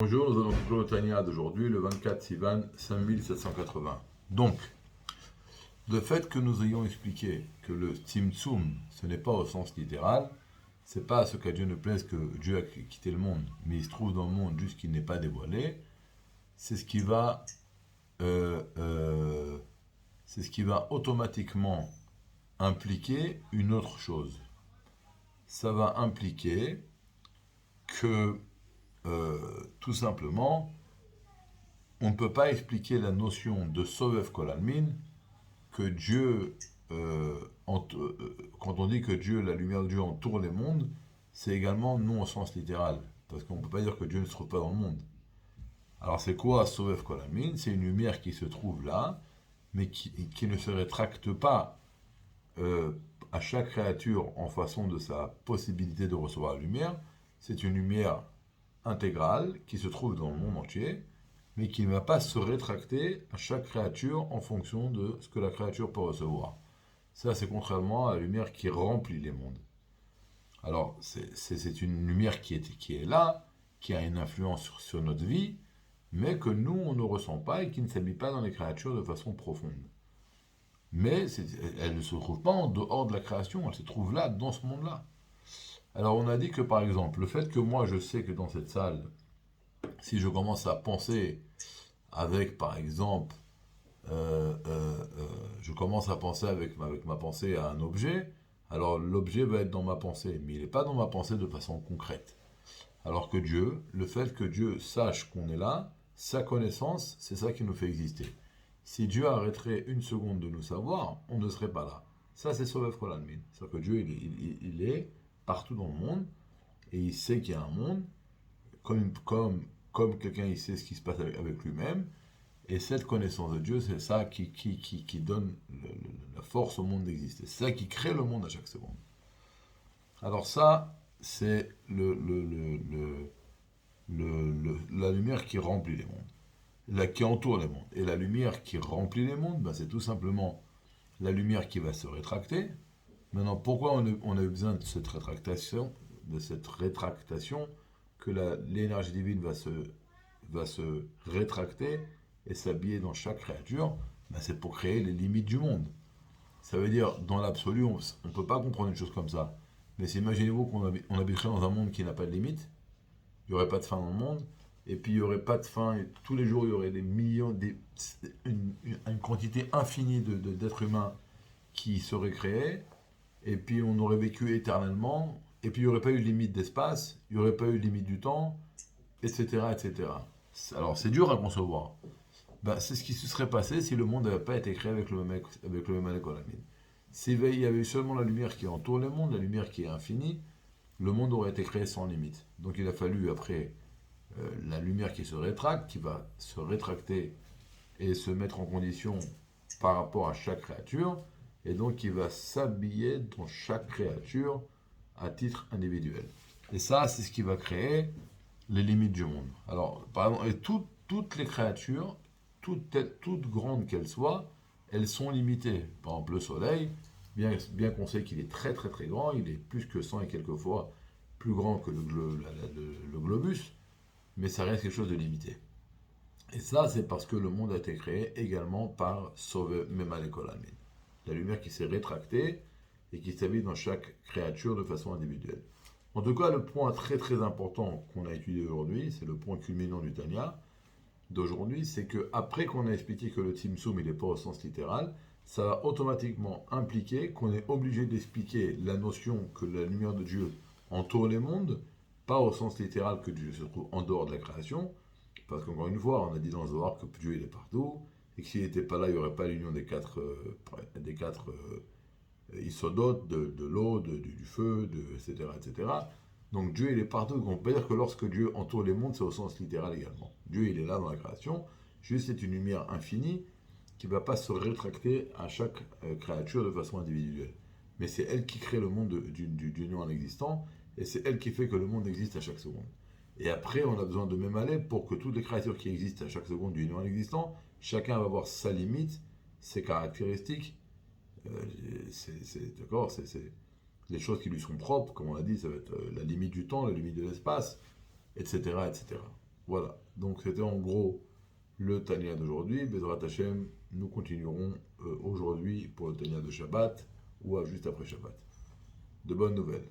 Bonjour, nous allons conclure le Tanya d'aujourd'hui, le 24 Sivan 5780. Donc, le fait que nous ayons expliqué que le Tzimtzum, ce n'est pas au sens littéral, c'est pas à ce qu'à Dieu ne plaise que Dieu a quitté le monde, mais il se trouve dans le monde juste qu'il n'est pas dévoilé, c'est ce qui va, euh, euh, c'est ce qui va automatiquement impliquer une autre chose. Ça va impliquer que, tout simplement, on ne peut pas expliquer la notion de Sovev Kolalmin que Dieu, quand on dit que Dieu, la lumière de Dieu entoure les mondes, c'est également non au sens littéral. Parce qu'on ne peut pas dire que Dieu ne se trouve pas dans le monde. Alors c'est quoi Sovev Kolalmin? C'est une lumière qui se trouve là, mais qui ne se rétracte pas euh, à chaque créature en façon de sa possibilité de recevoir la lumière. C'est une lumière intégrale qui se trouve dans le monde entier, mais qui ne va pas se rétracter à chaque créature en fonction de ce que la créature peut recevoir. Ça, c'est contrairement à la lumière qui remplit les mondes. Alors, c'est une lumière qui est là, qui a une influence sur notre vie, mais que nous, on ne ressent pas et qui ne s'habille pas dans les créatures de façon profonde. Mais elle ne se trouve pas en dehors de la création, elle se trouve là, dans ce monde-là. Alors, on a dit que, par exemple, le fait que moi, je sais que dans cette salle, si je commence à penser avec, par exemple, je commence à penser avec ma pensée à un objet, alors l'objet va être dans ma pensée, mais il n'est pas dans ma pensée de façon concrète. Alors que Dieu, le fait que Dieu sache qu'on est là, sa connaissance, c'est ça qui nous fait exister. Si Dieu arrêterait une seconde de nous savoir, on ne serait pas là. Ça, c'est Sovev Kolalmin. C'est-à-dire que Dieu, il est partout dans le monde, et il sait qu'il y a un monde, comme quelqu'un, il sait ce qui se passe avec lui-même, et cette connaissance de Dieu, c'est ça qui donne la force au monde d'exister. C'est ça qui crée le monde à chaque seconde. Alors ça, c'est la lumière qui remplit les mondes, qui entoure les mondes. Et la lumière qui remplit les mondes, ben, c'est tout simplement la lumière qui va se rétracter. Maintenant, pourquoi on a eu besoin de cette rétractation que l'énergie divine va se rétracter et s'habiller dans chaque créature, ben c'est pour créer les limites du monde. Ça veut dire, dans l'absolu, on ne peut pas comprendre une chose comme ça. Mais imaginez-vous qu'on habiterait dans un monde qui n'a pas de limite, il n'y aurait pas de fin dans le monde, et puis il n'y aurait pas de fin, et tous les jours il y aurait des millions, une quantité infinie d'êtres humains qui seraient créés, et puis on aurait vécu éternellement, et puis il n'y aurait pas eu de limite d'espace, il n'y aurait pas eu de limite du temps, etc., etc. Alors c'est dur à concevoir. Ben, c'est ce qui se serait passé si le monde n'avait pas été créé avec le même économie. S'il y avait eu seulement la lumière qui entoure le monde, la lumière qui est infinie, le monde aurait été créé sans limite. Donc il a fallu après la lumière qui se rétracte, qui va se rétracter et se mettre en condition par rapport à chaque créature, et donc qui va s'habiller dans chaque créature à titre individuel. Et ça, c'est ce qui va créer les limites du monde. Alors, par exemple, toutes les créatures, toutes grandes qu'elles soient, elles sont limitées. Par exemple, le Soleil, bien qu'on sait qu'il est très très très grand, il est plus que 100 et quelques fois plus grand que le globus, mais ça reste quelque chose de limité. Et ça, c'est parce que le monde a été créé également par Sove Memalekolamin. La lumière qui s'est rétractée et qui s'habille dans chaque créature de façon individuelle. En tout cas, le point très très important qu'on a étudié aujourd'hui, c'est le point culminant du Tanya d'aujourd'hui, c'est que après qu'on a expliqué que le Tzimtzum il n'est pas au sens littéral, ça va automatiquement impliquer qu'on est obligé d'expliquer la notion que la lumière de Dieu entoure les mondes, pas au sens littéral que Dieu se trouve en dehors de la création, parce qu'encore une fois, on a dit dans le Zohar que Dieu il est partout, et que s'il n'était pas là, il n'y aurait pas l'union des quatre Isodot, de l'eau, du feu, etc., etc. Donc Dieu, il est partout. Donc on peut dire que lorsque Dieu entoure les mondes, c'est au sens littéral également. Dieu, il est là dans la création. Juste, c'est une lumière infinie qui ne va pas se rétracter à chaque créature de façon individuelle. Mais c'est elle qui crée le monde du néant existant, et c'est elle qui fait que le monde existe à chaque seconde. Et après, on a besoin de même aller pour que toutes les créatures qui existent à chaque seconde du néant existant, chacun va avoir sa limite, ses caractéristiques, d'accord, c'est les choses qui lui sont propres, comme on l'a dit, ça va être la limite du temps, la limite de l'espace, etc., etc. Voilà, donc c'était en gros le Tania d'aujourd'hui. Bezrat Hashem, nous continuerons aujourd'hui pour le Tania de Shabbat ou juste après Shabbat. De bonnes nouvelles.